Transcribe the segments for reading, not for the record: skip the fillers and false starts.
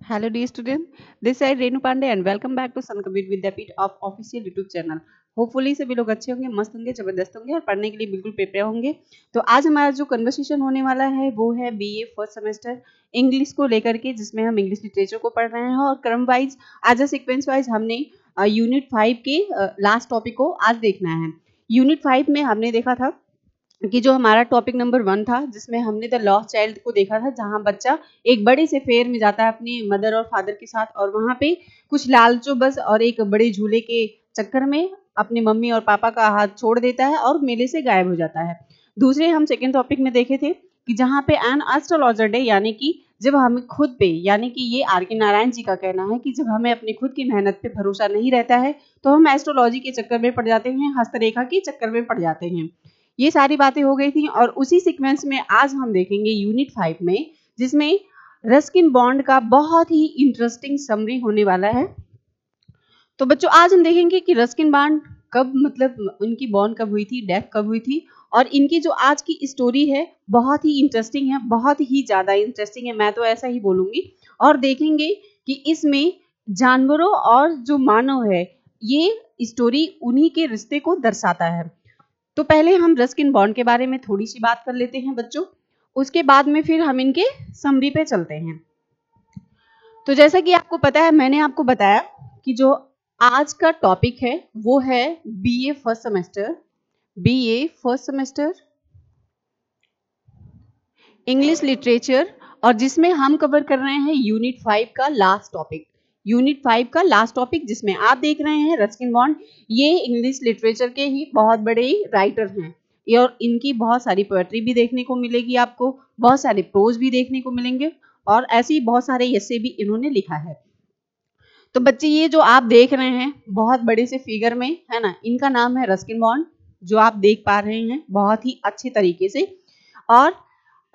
Hello dear student, this side Renu Pandey and welcome back to Sankabir Vidyapeeth of official YouTube channel. Hopefully सभी लोग अच्छे होंगे, मस्त होंगे, जबरदस्त होंगे और पढ़ने के लिए बिल्कुल प्रिपेयर होंगे। तो आज हमारा जो कन्वर्सेशन होने वाला है वो है बीए फर्स्ट सेमेस्टर इंग्लिश को लेकर के, जिसमें हम इंग्लिश लिटरेचर को पढ़ रहे हैं और क्रम वाइज आज सीक्वेंस वाइज हमने यूनिट 5 के लास्ट टॉपिक को आज देखना है। यूनिट 5 में हमने देखा था कि जो हमारा टॉपिक नंबर 1 था, जिसमें हमने द लॉस्ट चाइल्ड को देखा था, जहां बच्चा एक बड़े से फेयर में जाता है अपनी मदर और फादर के साथ और वहां पे कुछ लालचों बस और एक बड़े झूले के चक्कर में अपनी मम्मी और पापा का हाथ छोड़ देता है और मेले से गायब हो जाता है। दूसरे हम सेकेंड टॉपिक में देखे थे कि जहाँ पे एन एस्ट्रोलॉजर डे, यानी कि जब हमें खुद पे, यानी कि ये आर के नारायण जी का कहना है कि जब हमें अपनी खुद की मेहनत पे भरोसा नहीं रहता है तो हम एस्ट्रोलॉजी के चक्कर में पड़ जाते हैं, हस्तरेखा के चक्कर में पड़ जाते हैं। ये सारी बातें हो गई थी और उसी सीक्वेंस में आज हम देखेंगे यूनिट 5 में, जिसमें रस्किन बॉन्ड का बहुत ही इंटरेस्टिंग समरी होने वाला है। तो बच्चों आज हम देखेंगे कि रस्किन बॉन्ड कब, मतलब उनकी बॉन्ड कब हुई थी, डेथ कब हुई थी, और इनकी जो आज की स्टोरी है बहुत ही इंटरेस्टिंग है, बहुत ही ज्यादा इंटरेस्टिंग है, मैं तो ऐसा ही बोलूंगी। और देखेंगे कि इसमें जानवरों और जो मानव है, ये स्टोरी उन्हीं के रिश्ते को दर्शाता है। तो पहले हम रस्किन बॉन्ड के बारे में थोड़ी सी बात कर लेते हैं बच्चों, उसके बाद में फिर हम इनके समरी पे चलते हैं। तो जैसा कि आपको पता है, मैंने आपको बताया कि जो आज का टॉपिक है वो है BA first semester English literature, और जिसमें हम कवर कर रहे हैं यूनिट 5 का लास्ट टॉपिक, जिसमें आप देख रहे हैं रस्किन बॉन्ड। ये इंग्लिश लिटरेचर के ही बहुत बड़े राइटर हैं और इनकी बहुत सारी पोएट्री भी देखने को मिलेगी, आपको बहुत सारे प्रोज भी देखने को मिलेंगे और ऐसे ही बहुत सारे ऐसे भी इन्होंने लिखा है। तो बच्चे ये जो आप देख रहे हैं बहुत बड़े से फिगर में, है ना, इनका नाम है रस्किन बॉन्ड, जो आप देख पा रहे हैं बहुत ही अच्छे तरीके से। और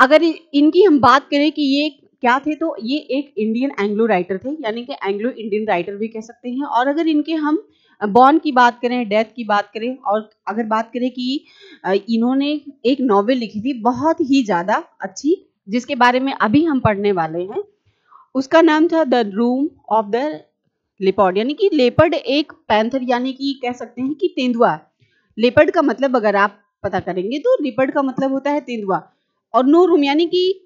अगर इनकी हम बात करें कि ये क्या थे, तो ये एक इंडियन एंग्लो राइटर थे, यानी कि एंग्लो इंडियन राइटर भी कह सकते हैं। और अगर इनके हम बॉर्न की बात करें, डेथ की बात करें, और अगर बात करें कि इन्होंने एक नॉवेल लिखी थी बहुत ही ज्यादा अच्छी, जिसके बारे में अभी हम पढ़ने वाले हैं, उसका नाम था the room of the leopard, यानी कि लेपर्ड एक पैंथर, यानी कि कह सकते हैं कि तेंदुआ। लेपर्ड का मतलब अगर आप पता करेंगे तो लेपर्ड का मतलब होता है तेंदुआ, और नो रूम यानी कि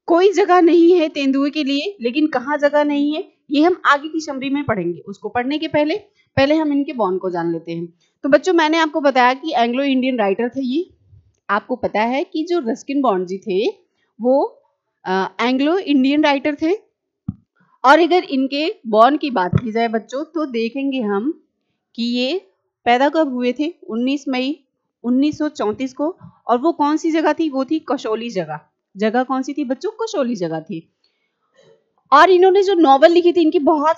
कोई जगह नहीं है तेंदुए के लिए, लेकिन कहाँ जगह नहीं है ये हम आगे की समरी में पढ़ेंगे। उसको पढ़ने के पहले हम इनके बॉन्ड को जान लेते हैं। तो बच्चों मैंने आपको बताया कि एंग्लो इंडियन राइटर थे ये। आपको पता है कि जो रस्किन बॉन्ड जी थे वो एंग्लो इंडियन राइटर थे। और अगर इनके बॉन्ड की बात की जाए बच्चों, तो देखेंगे हम कि ये पैदा कब हुए थे, 19 मई 1934 को। और वो कौन सी जगह थी, वो थी कसौली जगह कौन सी थी बच्चों, कसौली जगह थी। और इन्होंने जो नॉवेल लिखी थी, इनकी बहुत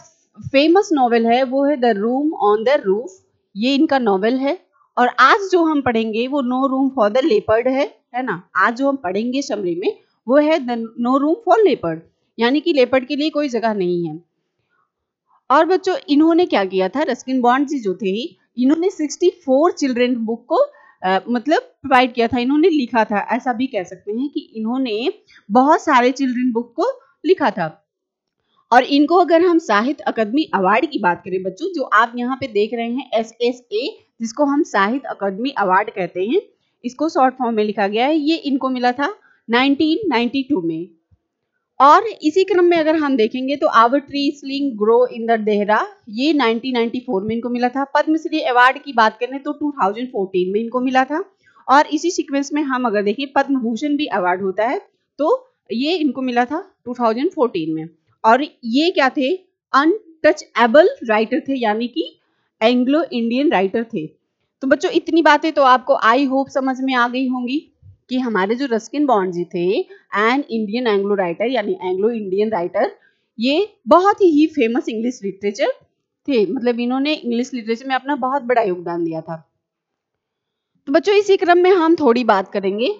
फेमस नॉवेल है, वो है the room on the roof, ये इनका नॉवेल है। और आज जो हम पढ़ेंगे वो no room for the leopard है ना। आज जो हम पढ़ेंगे समरी में वो है the no room for leopard, यानी कि लेपर्ड के लिए कोई जगह नहीं है। और बच्चों इन्होंने क्या किया था, रस्किन बॉन्ड जी जो थे, इन्होंने 64 चिल्ड्रन बुक को मतलब प्रोवाइड किया था, इन्होंने लिखा था, ऐसा भी कह सकते हैं कि इन्होंने बहुत सारे चिल्ड्रन बुक को लिखा था। और इनको अगर हम साहित्य अकादमी अवार्ड की बात करें बच्चों, जो आप यहाँ पे देख रहे हैं SSA, जिसको हम साहित्य अकादमी अवार्ड कहते हैं, इसको शॉर्ट फॉर्म में लिखा गया है, ये इनको मिला था 1992 में। और इसी क्रम में अगर हम देखेंगे तो आवर ट्री स्लिंग ग्रो इन द देहरा, ये 1994 में इनको मिला था। पद्मश्री अवार्ड की बात करें तो 2014 में इनको मिला था। और इसी सीक्वेंस में हम अगर देखें पद्म भूषण भी अवार्ड होता है, तो ये इनको मिला था 2014 में। और ये क्या थे, अनटचएबल राइटर थे, यानी कि एंग्लो इंडियन राइटर थे। तो बच्चों इतनी बातें तो आपको आई होप समझ में आ गई होंगी कि हमारे जो रस्किन बॉन्ड जी थे, एन इंडियन एंग्लो राइटर यानी एंग्लो इंडियन राइटर, ये बहुत ही फेमस इंग्लिश लिटरेचर थे, मतलब इन्होंने इंग्लिश लिटरेचर में अपना बहुत बड़ा योगदान दिया था। तो बच्चों इसी क्रम में हम थोड़ी बात करेंगे,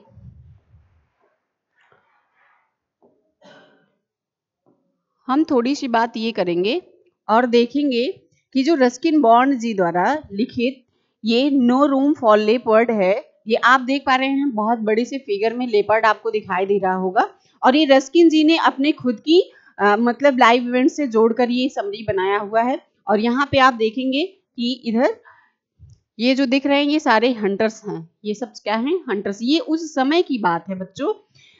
हम थोड़ी सी बात ये करेंगे और देखेंगे कि जो रस्किन बॉन्ड जी द्वारा लिखित ये नो रूम फॉर लेपर्ड है, ये आप देख पा रहे हैं बहुत बड़े से फिगर में लेपर्ड आपको दिखाई दे रहा होगा। और ये रस्किन जी ने अपने खुद की मतलब लाइव इवेंट से जोड़कर ये समरी बनाया हुआ है। और यहाँ पे आप देखेंगे कि इधर ये जो दिख रहे हैं ये सारे हंटर्स हैं, ये सब क्या हैं? हंटर्स। ये उस समय की बात है बच्चों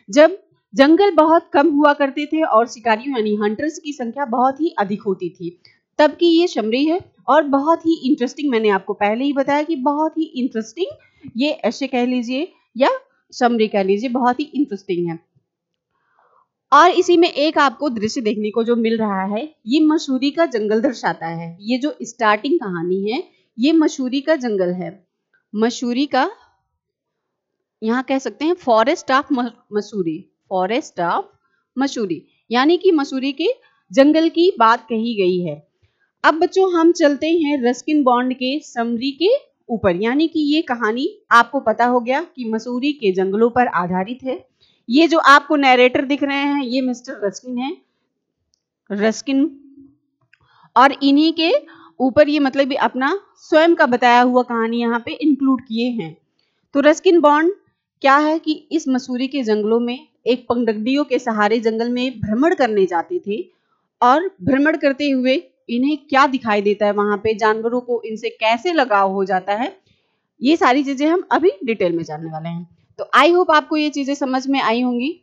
जब जंगल बहुत कम हुआ करते थे और शिकारियों यानी हंटर्स की संख्या बहुत ही अधिक होती थी, तब की ये समरी है। और बहुत ही इंटरेस्टिंग, मैंने आपको पहले ही बताया कि बहुत ही इंटरेस्टिंग ये ऐसे कह लीजिए या समरी कह लीजिए, बहुत ही इंटरेस्टिंग है। और इसी में एक आपको दृश्य देखने को जो मिल रहा है ये मसूरी का जंगल दर्शाता है। ये जो स्टार्टिंग कहानी है ये मसूरी का जंगल है, मसूरी का, यहाँ कह सकते हैं forest of Mussoorie, forest of Mussoorie, यानी कि मसूरी के जंगल की बात कही गई है। अब बच्चों हम चलते हैं रस्किन बॉन्ड के समरी के ऊपर, यानी कि ये कहानी आपको पता हो गया कि मसूरी के जंगलों पर आधारित है। ये जो आपको नैरेटर दिख रहे हैं ये मिस्टर रस्किन है, रस्किन, और इन्हीं के ऊपर ये मतलब अपना स्वयं का बताया हुआ कहानी यहाँ पे इंक्लूड किए हैं। तो रस्किन बॉन्ड क्या है कि इस मसूरी के जंगलों में एक पगडंडियों के सहारे जंगल में भ्रमण करने जाते थे, और भ्रमण करते हुए इन्हें क्या दिखाई देता है वहां पे, जानवरों को इनसे कैसे लगाव हो जाता है, ये सारी चीजें हम अभी डिटेल में जानने वाले हैं। तो आई होप आपको ये चीजें समझ में आई होंगी,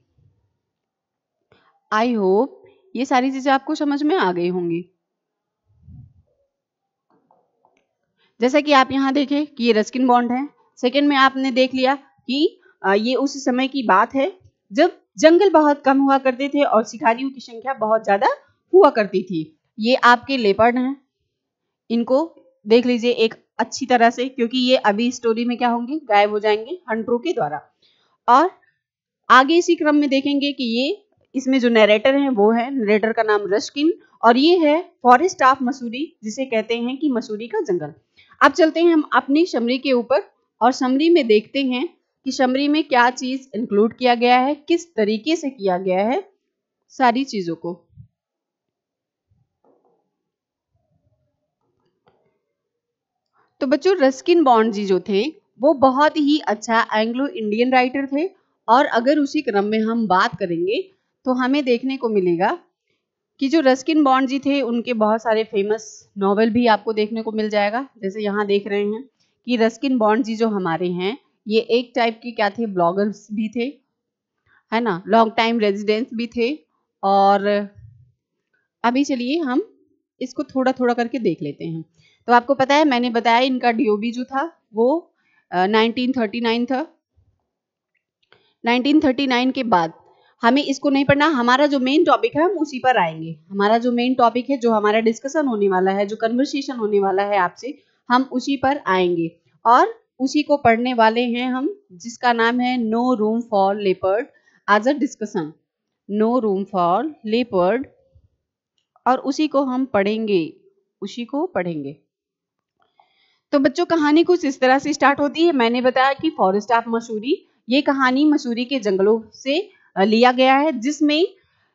आई होप ये सारी चीजें आपको समझ में आ गई होंगी। जैसा कि आप यहाँ देखें कि ये रस्किन बॉन्ड है। सेकंड में आपने देख लिया कि ये उस समय की बात है जब जंगल बहुत कम हुआ करते थे और शिकारियों की संख्या बहुत ज्यादा हुआ करती थी। ये आपके लेपर्ड हैं, इनको देख लीजिए एक अच्छी तरह से, क्योंकि ये अभी स्टोरी में क्या होंगे, गायब हो जाएंगे हंटरों के द्वारा। और आगे इसी क्रम में देखेंगे कि ये इसमें जो नरेटर है वो है, नरेटर का नाम रस्किन, और ये है फॉरेस्ट ऑफ मसूरी, जिसे कहते हैं कि मसूरी का जंगल। अब चलते हैं हम अपनी समरी के ऊपर और समरी में देखते हैं कि समरी में क्या चीज इंक्लूड किया गया है, किस तरीके से किया गया है सारी चीजों को। तो बच्चों रस्किन बॉन्ड जी जो थे वो बहुत ही अच्छा एंग्लो इंडियन राइटर थे, और अगर उसी क्रम में हम बात करेंगे तो हमें देखने को मिलेगा कि जो रस्किन बॉन्ड जी थे उनके बहुत सारे फेमस नॉवेल भी आपको देखने को मिल जाएगा। जैसे यहाँ देख रहे हैं कि रस्किन बॉन्ड जी जो हमारे हैं ये एक टाइप के क्या थे, ब्लॉगर्स भी थे, है ना, लॉन्ग टाइम रेजिडेंट्स भी थे। और अभी चलिए हम इसको थोड़ा थोड़ा करके देख लेते हैं। तो आपको पता है मैंने बताया इनका डीओबी जो था वो 1939 था। 1939 के बाद हमें इसको नहीं पढ़ना, हमारा जो मेन टॉपिक है हम उसी पर आएंगे। हमारा जो मेन टॉपिक है, जो हमारा डिस्कशन होने वाला है, जो कन्वर्सेशन होने वाला है आपसे, हम उसी पर आएंगे और उसी को पढ़ने वाले हैं हम, जिसका नाम है no room for leopard as a discussion, no room for leopard, और उसी को हम पढ़ेंगे, उसी को पढ़ेंगे। तो बच्चों कहानी कुछ इस तरह से स्टार्ट होती है। मैंने बताया कि फॉरेस्ट ऑफ मसूरी, ये कहानी मसूरी के जंगलों से लिया गया है, जिसमें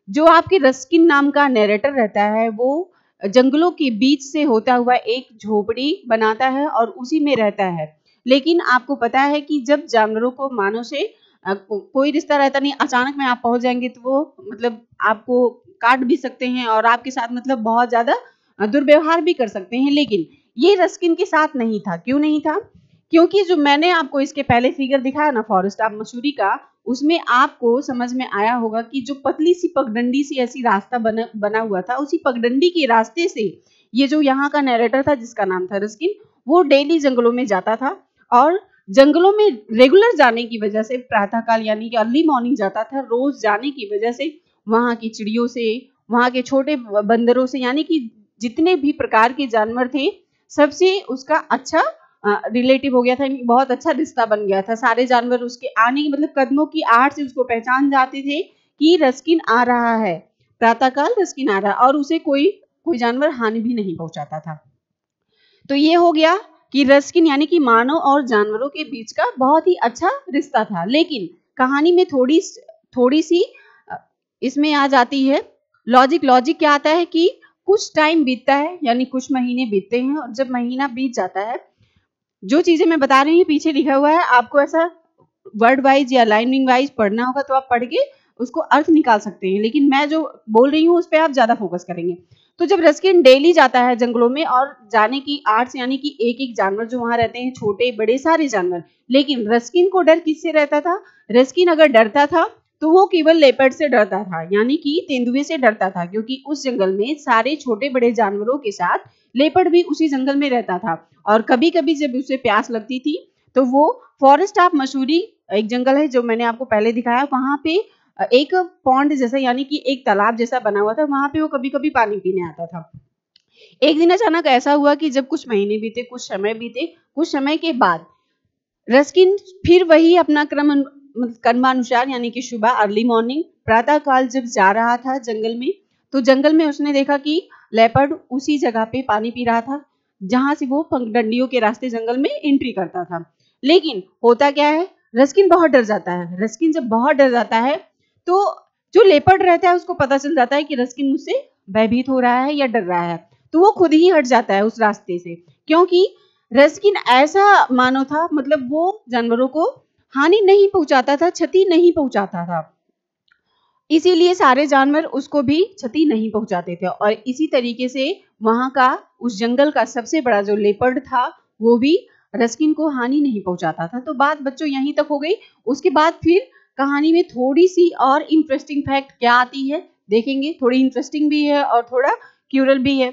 जो आपके रस्किन नाम का नैरेटर रहता है वो जंगलों के बीच से होता हुआ एक झोपड़ी बनाता है और उसी में रहता है। लेकिन आपको पता है कि जब जानवरों को मानव से कोई रिश्ता रहता नहीं, अचानक में आप पहुंच जाएंगे तो वो मतलब आपको काट भी सकते हैं और आपके साथ मतलब बहुत ज्यादा दुर्व्यवहार भी कर सकते हैं। लेकिन ये रस्किन के साथ नहीं था। क्यों नहीं था? क्योंकि जो मैंने आपको इसके पहले फिगर दिखाया ना फॉरेस्ट ऑफ मसूरी का, उसमें आपको समझ में आया होगा कि जो पतली सी पगडंडी सी ऐसी रास्ता बना हुआ था, उसी पगडंडी के रास्ते से ये जो यहाँ का नैरेटर था जिसका नाम था रस्किन, वो डेली जंगलों में जाता था। और जंगलों में रेगुलर जाने की वजह से, प्रातःकाल यानी कि अर्ली मॉर्निंग जाता था, रोज जाने की वजह से वहां की चिड़ियों से, वहां के छोटे बंदरों से, यानी कि जितने भी प्रकार के जानवर थे सबसे उसका अच्छा रिलेटिव हो गया था, बहुत अच्छा रिश्ता बन गया था। सारे जानवर उसके आने की मतलब कदमों की आहट से उसको पहचान जाते थे कि रस्किन आ रहा है, प्रातःकाल रस्किन आ रहा है, और उसे कोई जानवर हानि भी नहीं पहुंचाता था। तो ये हो गया कि रस्किन यानी कि मानव और जानवरों के बीच का बहुत ही अच्छा रिश्ता था। लेकिन कहानी में थोड़ी सी इसमें आ जाती है लॉजिक क्या आता है कि कुछ टाइम बीतता है, यानी कुछ महीने बीतते हैं, और जब महीना बीत जाता है, जो चीजें मैं बता रही हूँ पीछे लिखा हुआ है, आपको ऐसा वर्ड वाइज या लाइनिंग वाइज पढ़ना होगा तो आप पढ़ के उसको अर्थ निकाल सकते हैं, लेकिन मैं जो बोल रही हूँ उस पर आप ज्यादा फोकस करेंगे। तो जब रस्किन डेली जाता है जंगलों में, और जाने की आर्ट्स यानी कि एक एक जानवर जो वहां रहते हैं, छोटे बड़े सारे जानवर, लेकिन रस्किन को डर किससे रहता था? रस्किन अगर डरता था तो वो केवल लेपर्ड से डरता था, यानी कि तेंदुए से डरता था, क्योंकि उस जंगल में सारे छोटे बड़े जानवरों के साथ लेपर्ड भी उसी जंगल में रहता था। और कभी कभी जब उसे प्यास लगती थी तो वो फॉरेस्ट ऑफ मसूरी, एक जंगल है जो मैंने आपको पहले दिखाया, वहां पे एक पॉन्ड जैसा यानी कि एक तालाब जैसा बना हुआ था, वहां पे वो कभी कभी पानी पीने आता था। एक दिन अचानक ऐसा हुआ कि जब कुछ महीने बीते, कुछ समय बीते, कुछ समय के बाद रस्किन फिर वही अपना क्रमानुसार यानी कि सुबह अर्ली मॉर्निंग प्रातः काल जब जा रहा था जंगल में, तो जंगल में उसने देखा कि लेपर्ड उसी जगह पे पानी पी रहा था जहां से वो पगडंडियों के रास्ते जंगल में एंट्री करता था। लेकिन होता क्या है, रस्किन बहुत डर जाता है। रस्किन जब बहुत डर जाता है तो जो लेपर्ड रहता है उसको पता चल जाता है कि रस्किन मुझसे भयभीत हो रहा है या डर रहा है, तो वो खुद ही हट जाता है उस रास्ते से, क्योंकि रस्किन ऐसा मानव था, मतलब वो जानवरों को हानि नहीं पहुंचाता था, क्षति नहीं पहुंचाता था, इसीलिए सारे जानवर उसको भी क्षति नहीं पहुंचाते थे। और इसी तरीके से वहां का, उस जंगल का सबसे बड़ा जो लेपर्ड था वो भी रस्किन को हानि नहीं पहुंचाता था। तो बात बच्चों यहीं तक हो गई। उसके बाद फिर कहानी में थोड़ी सी और इंटरेस्टिंग फैक्ट क्या आती है देखेंगे, थोड़ी इंटरेस्टिंग भी है और थोड़ा क्यूरल भी है,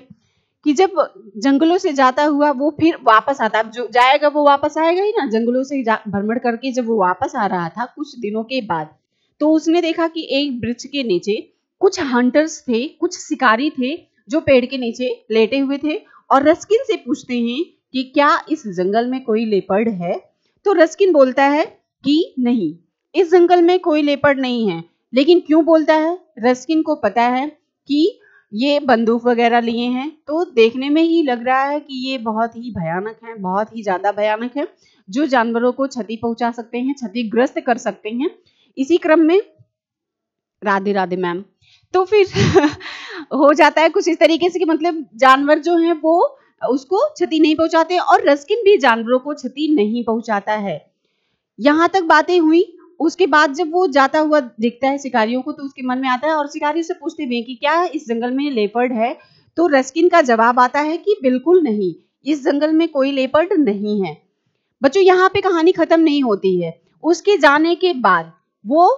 कि जब जंगलों से जाता हुआ वो फिर वापस आता, अब जो जाएगा वो वापस आएगा ही ना, जंगलों से भ्रमण करके जब वो वापस आ रहा था कुछ दिनों के बाद, तो उसने देखा कि एक वृक्ष के नीचे कुछ हंटर्स थे, कुछ शिकारी थे जो पेड़ के नीचे लेटे हुए थे, और रस्किन से पूछते हैं कि क्या इस जंगल में कोई लेपर्ड है? तो रस्किन बोलता है कि नहीं, इस जंगल में कोई लेपर्ड नहीं है। लेकिन क्यों बोलता है? रस्किन को पता है कि ये बंदूक वगैरह लिए हैं, तो देखने में ही लग रहा है कि ये बहुत ही भयानक है, बहुत ही ज्यादा भयानक है, जो जानवरों को क्षति पहुंचा सकते हैं, क्षतिग्रस्त कर सकते हैं। इसी क्रम में राधे राधे मैम, तो फिर हो जाता है कुछ इस तरीके से कि मतलब जानवर जो हैं वो उसको क्षति नहीं पहुंचाते, और रस्किन भी जानवरों को क्षति नहीं पहुंचाता है। यहाँ तक बातें हुई। उसके बाद जब वो जाता हुआ दिखता है शिकारियों को, तो उसके मन में आता है, और शिकारी से पूछते हुए कि क्या इस जंगल में लेपर्ड है? तो रस्किन का जवाब आता है कि बिल्कुल नहीं, इस जंगल में कोई लेपर्ड नहीं है। बच्चों यहाँ पे कहानी खत्म नहीं होती है। उसके जाने के बाद वो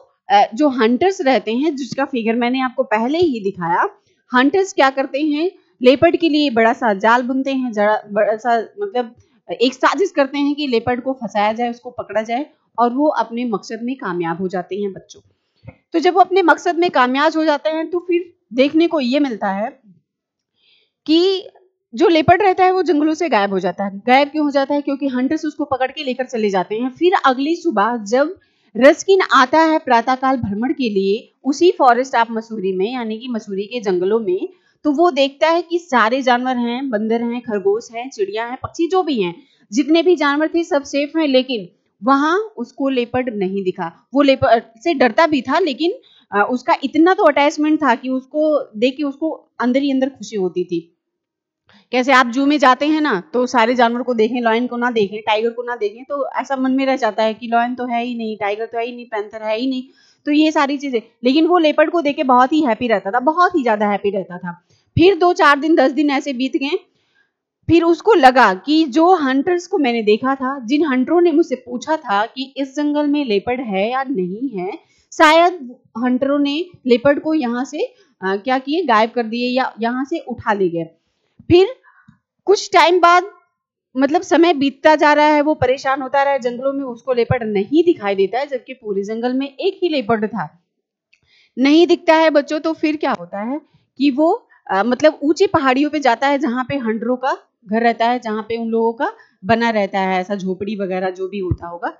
जो हंटर्स रहते हैं, जिसका फिगर मैंने आपको पहले ही दिखाया, हंटर्स क्या करते हैं, लेपर्ड के लिए बड़ा सा जाल बुनते हैं, बड़ा सा मतलब एक साजिश करते हैं कि लेपर्ड को फंसाया जाए, उसको पकड़ा जाए, और वो अपने मकसद में कामयाब हो जाते हैं बच्चों। तो जब वो अपने मकसद में कामयाब हो जाते हैं तो फिर देखने को ये मिलता है कि जो लेपर्ड रहता है वो जंगलों से गायब हो जाता है। गायब क्यों हो जाता है? क्योंकि हंटर्स उसको पकड़ के लेकर चले जाते हैं। फिर अगली सुबह जब रस्किन आता है प्रातःकाल भ्रमण के लिए उसी फॉरेस्ट ऑफ मसूरी में, यानी कि मसूरी के जंगलों में, तो वो देखता है कि सारे जानवर हैं, बंदर हैं, खरगोश हैं, चिड़िया हैं, पक्षी जो भी हैं, जितने भी जानवर थे सब सेफ हैं, लेकिन वहां उसको लेपर्ड नहीं दिखा। वो लेपर्ड से डरता भी था, लेकिन उसका इतना तो अटैचमेंट था कि उसको देख के उसको अंदर ही अंदर खुशी होती थी। कैसे आप जू में जाते हैं ना, तो सारे जानवर को देखें, लॉयन को ना देखें, टाइगर को ना देखें, तो ऐसा मन में रह जाता है कि लॉयन तो है ही नहीं, टाइगर तो है ही नहीं, पैंथर है ही नहीं, तो ये सारी चीजें। लेकिन वो लेपर्ड को देख के बहुत ही हैप्पी रहता था, बहुत ही ज्यादा हैप्पी रहता था। फिर 2-4 दिन 10 दिन ऐसे बीत गए। फिर उसको लगा कि जो हंटर्स को मैंने देखा था, जिन हंटरों ने मुझसे पूछा था कि इस जंगल में लेपर्ड है या नहीं है, शायद हंटरों ने लेपर्ड को यहाँ से क्या किए, गायब कर दिए या यहाँ से उठा ले गए। फिर कुछ टाइम बाद, मतलब समय बीतता जा रहा है, वो परेशान होता रहा है, जंगलों में उसको लेपर्ड नहीं दिखाई देता है, जबकि पूरे जंगल में एक ही लेपर्ड था, नहीं दिखता है बच्चों। तो फिर क्या होता है कि वो मतलब ऊंची पहाड़ियों पे जाता है जहां पे हंटरों का घर रहता है, जहां पे उन लोगों का बना रहता है, ऐसा झोपड़ी वगैरह जो भी होता होगा,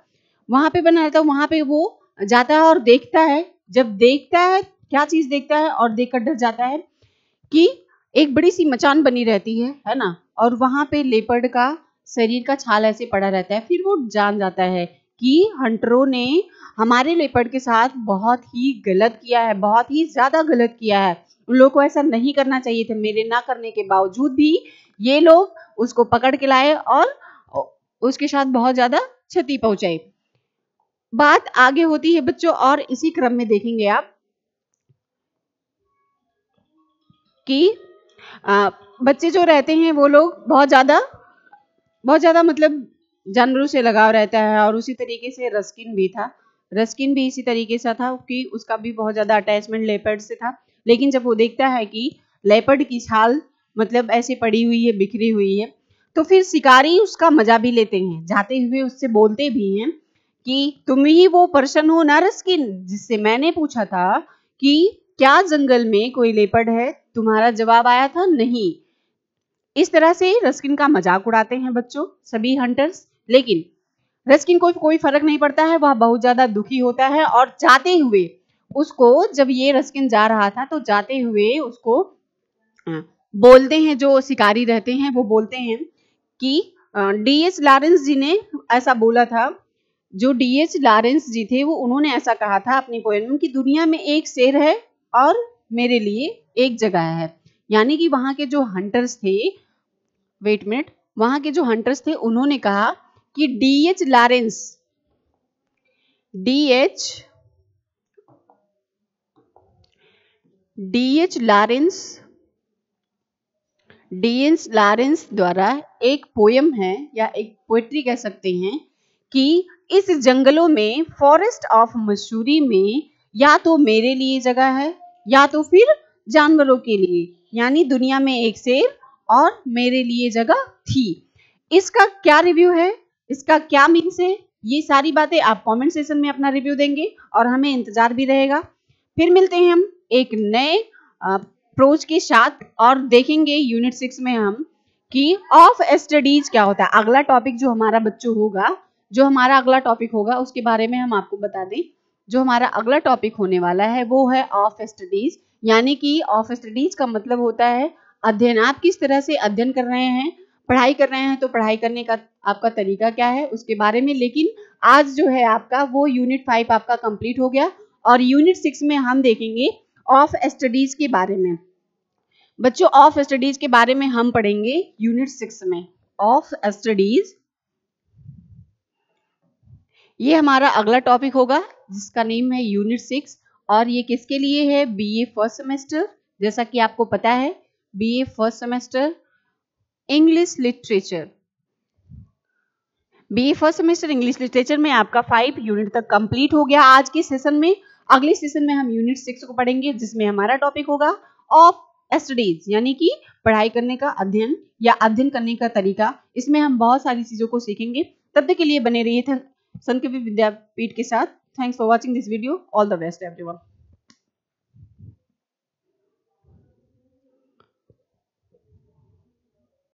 वहां पे बना रहता है। वहां पे वो जाता है और देखता है। जब देखता है, क्या चीज देखता है और देखकर डर जाता है कि एक बड़ी सी मचान बनी रहती है ना, और वहां पे लेपर्ड का शरीर का छाल ऐसे पड़ा रहता है। फिर वो जान जाता है कि हंटरों ने हमारे लेपर्ड के साथ बहुत ही गलत किया है, बहुत ही ज्यादा गलत किया है। उन लोगों को ऐसा नहीं करना चाहिए था। मेरे ना करने के बावजूद भी ये लोग उसको पकड़ के लाए और उसके साथ बहुत ज्यादा क्षति पहुंचाई। बात आगे होती है बच्चों, और इसी क्रम में देखेंगे आप कि बच्चे जो रहते हैं वो लोग बहुत ज़्यादा मतलब जानवरों से लगाव रहता है, और उसी तरीके से रस्किन भी था। रस्किन भी इसी तरीके से था कि उसका भी बहुत ज़्यादा अटैचमेंट लेपर्ड से था। लेकिन जब वो देखता है कि लेपर्ड की छाल मतलब ऐसे पड़ी हुई है, बिखरी हुई है, तो फिर शिकारी उसका मजा भी लेते हैं, जाते हुए उससे बोलते भी हैं कि तुम ही वो पर्सन हो ना रस्किन, जिससे मैंने पूछा था कि क्या जंगल में कोई लेपर्ड है। तुम्हारा जवाब आया था नहीं। इस तरह से रस्किन का मजाक उड़ाते हैं बच्चों सभी हंटर्स। लेकिन रस्किन को कोई फर्क नहीं पड़ता है, वह बहुत ज्यादा दुखी होता है, और जाते हुए उसको, जब ये रस्किन जा रहा था तो जाते हुए उसको बोलते हैं, जो शिकारी रहते हैं वो बोलते हैं कि डीएच लॉरेंस जी ने ऐसा बोला था। जो डीएच लॉरेंस जी थे वो उन्होंने ऐसा कहा था अपनी पोएम में कि दुनिया में एक शेर है और मेरे लिए एक जगह है। यानी कि वहां के जो हंटर्स थे, वेट मिनट, वहां के जो हंटर्स थे उन्होंने कहा कि डीएच लॉरेंस द्वारा एक पोयम है या एक पोएट्री कह सकते हैं कि इस जंगलों में, फॉरेस्ट ऑफ मसूरी में, या तो मेरे लिए जगह है या तो फिर जानवरों के लिए। यानी दुनिया में एक शेर और मेरे लिए जगह थी। इसका क्या रिव्यू है, इसका क्या मीन्स है, ये सारी बातें आप कमेंट सेशन में अपना रिव्यू देंगे और हमें इंतजार भी रहेगा। फिर मिलते हैं हम एक नए प्रोज के साथ और देखेंगे यूनिट 6 में हम कि ऑफ स्टडीज क्या होता है। अगला टॉपिक जो हमारा बच्चों होगा, जो हमारा अगला टॉपिक होगा उसके बारे में हम आपको बता दें। जो हमारा अगला टॉपिक होने वाला है वो है ऑफ स्टडीज। यानी कि ऑफ स्टडीज का मतलब होता है अध्ययन। आप किस तरह से अध्ययन कर रहे हैं, पढ़ाई कर रहे हैं, तो पढ़ाई करने का आपका तरीका क्या है उसके बारे में। लेकिन आज जो है आपका वो यूनिट 5 आपका कंप्लीट हो गया और यूनिट 6 में हम देखेंगे ऑफ स्टडीज के बारे में। बच्चों ऑफ स्टडीज के बारे में हम पढ़ेंगे यूनिट 6 में। ऑफ स्टडीज ये हमारा अगला टॉपिक होगा जिसका नेम है यूनिट 6, और ये किसके लिए है, बीए फर्स्ट सेमेस्टर। जैसा कि आपको पता है BA first semester English literature, BA first semester English literature में आपका 5 यूनिट तक कंप्लीट हो गया आज के सेशन में। अगले सेशन में हम यूनिट 6 को पढ़ेंगे जिसमें हमारा टॉपिक होगा ऑफ स्टडीज, यानी कि पढ़ाई करने का अध्ययन या अध्ययन करने का तरीका। इसमें हम बहुत सारी चीजों को सीखेंगे। तब तक के लिए बने रहिए संत कबीर विद्यापीठ के साथ। Thanks for watching this video. All the best everyone.